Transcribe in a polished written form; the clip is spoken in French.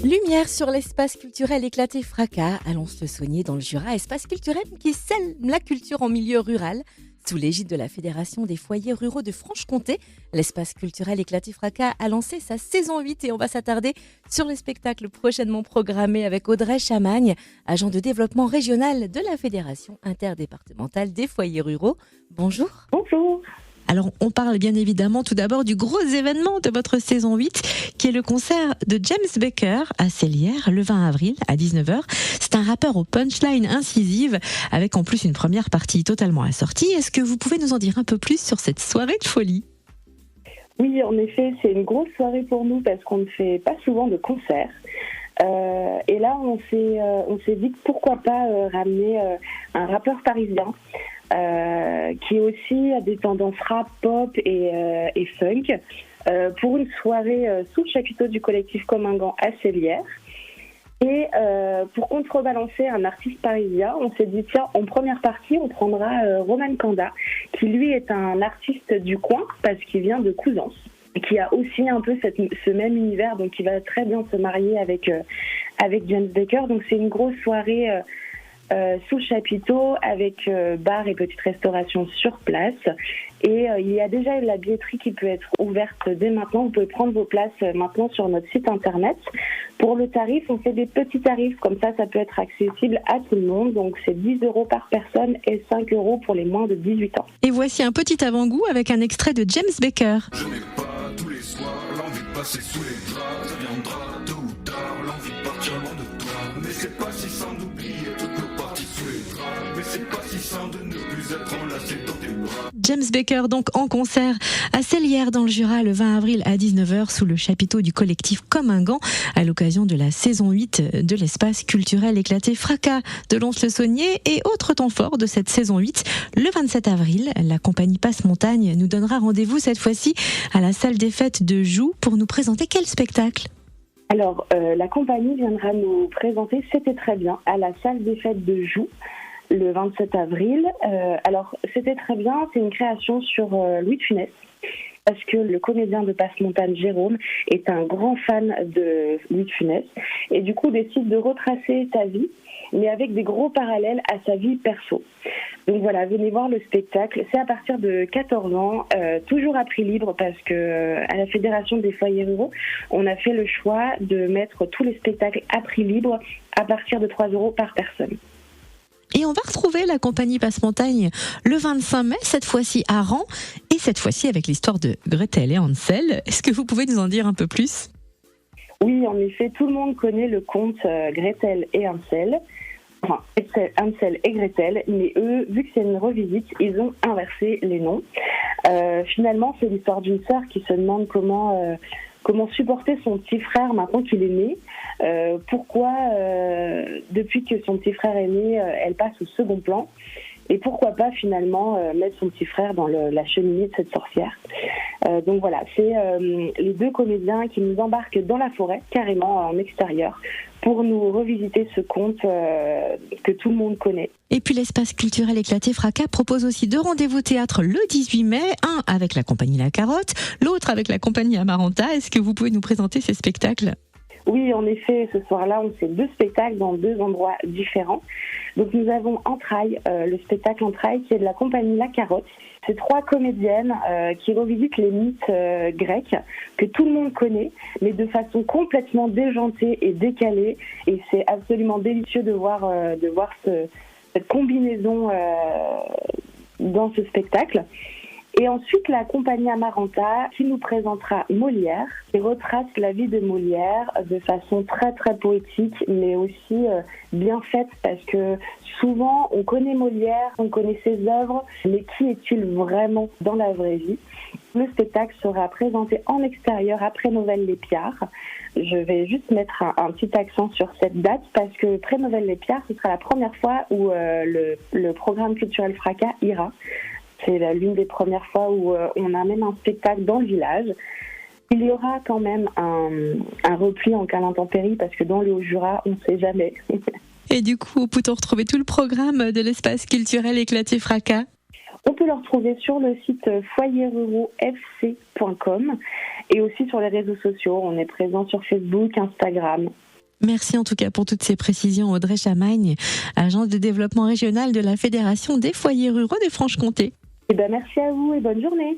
Lumière sur l'espace culturel éclaté Fracas à Lons-le-Saunier dans le Jura, espace culturel qui scelle la culture en milieu rural. Sous l'égide de la Fédération des foyers ruraux de Franche-Comté, l'espace culturel éclaté Fracas a lancé sa saison 8 et on va s'attarder sur les spectacles prochainement programmés avec Audrey Chamagne, agent de développement régional de la Fédération interdépartementale des foyers ruraux. Bonjour. Bonjour. Alors, on parle bien évidemment tout d'abord du gros événement de votre saison 8, qui est le concert de James Baker à Cellières, le 20 avril à 19h. C'est un rappeur aux punchlines incisives, avec en plus une première partie totalement assortie. Est-ce que vous pouvez nous en dire un peu plus sur cette soirée de folie ? Oui, en effet, c'est une grosse soirée pour nous parce qu'on ne fait pas souvent de concerts. Et là, on s'est dit que pourquoi pas ramener un rappeur parisien qui aussi a des tendances rap, pop et funk pour une soirée sous le chapiteau du collectif Comingant à Cellières. Et pour contrebalancer un artiste parisien, on s'est dit tiens, en première partie, on prendra Roman Kanda, qui lui est un artiste du coin parce qu'il vient de Couzance, qui a aussi un peu ce même univers, donc qui va très bien se marier avec James Baker. Donc c'est une grosse soirée sous le chapiteau avec bar et petite restauration sur place. Et il y a déjà la billetterie qui peut être ouverte dès maintenant. Vous pouvez prendre vos places maintenant sur notre site internet. Pour le tarif, on fait des petits tarifs, comme ça peut être accessible à tout le monde. Donc c'est 10 € par personne et 5 € pour les moins de 18 ans. Et voici un petit avant-goût avec un extrait de James Baker. Je n'ai pas tous les soirs l'envie de passer sous les draps. Ça viendra tôt ou tard, l'envie de partir loin de toi. Mais c'est pas si simple d'oublier toutes nos parties sous les draps. Mais c'est pas si simple de ne plus être enlacé dans tes bras. James Baker donc en concert à Cellières dans le Jura le 20 avril à 19h sous le chapiteau du collectif Comingant à l'occasion de la saison 8 de l'espace culturel éclaté Fracas de Lons-le-Saunier. Et autre temps fort de cette saison 8, le 27 avril, la compagnie Passe-Montagne nous donnera rendez-vous cette fois-ci à la salle des fêtes de Joux pour nous présenter quel spectacle ? Alors, la compagnie viendra nous présenter C'était très bien à la salle des fêtes de Joux le 27 avril. Alors, C'était très bien, c'est une création sur Louis de Funès, parce que le comédien de Passe-Montagne, Jérôme, est un grand fan de Louis de Funès, et du coup décide de retracer sa vie, mais avec des gros parallèles à sa vie perso. Donc voilà, venez voir le spectacle. C'est à partir de 14 ans, toujours à prix libre, parce que à la Fédération des foyers ruraux, on a fait le choix de mettre tous les spectacles à prix libre à partir de 3 € par personne. Et on va retrouver la compagnie Passe-Montagne le 25 mai, cette fois-ci à Rans, et cette fois-ci avec l'histoire de Gretel et Hansel. Est-ce que vous pouvez nous en dire un peu plus ? Oui, en effet, tout le monde connaît le conte Gretel et Hansel. Enfin, Hansel et Gretel, mais eux, vu que c'est une revisite, ils ont inversé les noms. Finalement, c'est l'histoire d'une sœur qui se demande comment supporter son petit frère maintenant qu'il est né. Pourquoi, depuis que son petit frère est né, elle passe au second plan. Et pourquoi pas finalement mettre son petit frère dans la cheminée de cette sorcière. Donc voilà, c'est les deux comédiens qui nous embarquent dans la forêt, carrément en extérieur, pour nous revisiter ce conte que tout le monde connaît. Et puis l'espace culturel éclaté Fracas propose aussi 2 rendez-vous théâtre le 18 mai, un avec la compagnie La Carotte, l'autre avec la compagnie Amaranta. Est-ce que vous pouvez nous présenter ces spectacles ? Oui, en effet, ce soir-là, on fait 2 spectacles dans 2 endroits différents. Donc nous avons Entrailles, le spectacle Entrailles, qui est de la compagnie La Carotte. C'est 3 comédiennes qui revisitent les mythes grecs que tout le monde connaît, mais de façon complètement déjantée et décalée. Et c'est absolument délicieux de voir cette combinaison dans ce spectacle. Et ensuite, la compagnie Amaranta qui nous présentera Molière, qui retrace la vie de Molière de façon très très poétique, mais aussi bien faite, parce que souvent on connaît Molière, on connaît ses œuvres, mais qui est-il vraiment dans la vraie vie ? Le spectacle sera présenté en extérieur après Noël-les-Piards. Je vais juste mettre un petit accent sur cette date, parce que pré-Noël-les-Piards, ce sera la première fois où le programme culturel Fracas ira. C'est l'une des premières fois où on amène un spectacle dans le village. Il y aura quand même un repli en cas d'intempérie, parce que dans le Haut-Jura, on ne sait jamais. Et du coup, peut-on retrouver tout le programme de l'espace culturel éclaté Fracas ? On peut le retrouver sur le site foyerrurauxfc.com et aussi sur les réseaux sociaux. On est présent sur Facebook, Instagram. Merci en tout cas pour toutes ces précisions, Audrey Chamagne, agence de développement régional de la Fédération des foyers ruraux de Franche-Comté. Eh ben, merci à vous et bonne journée.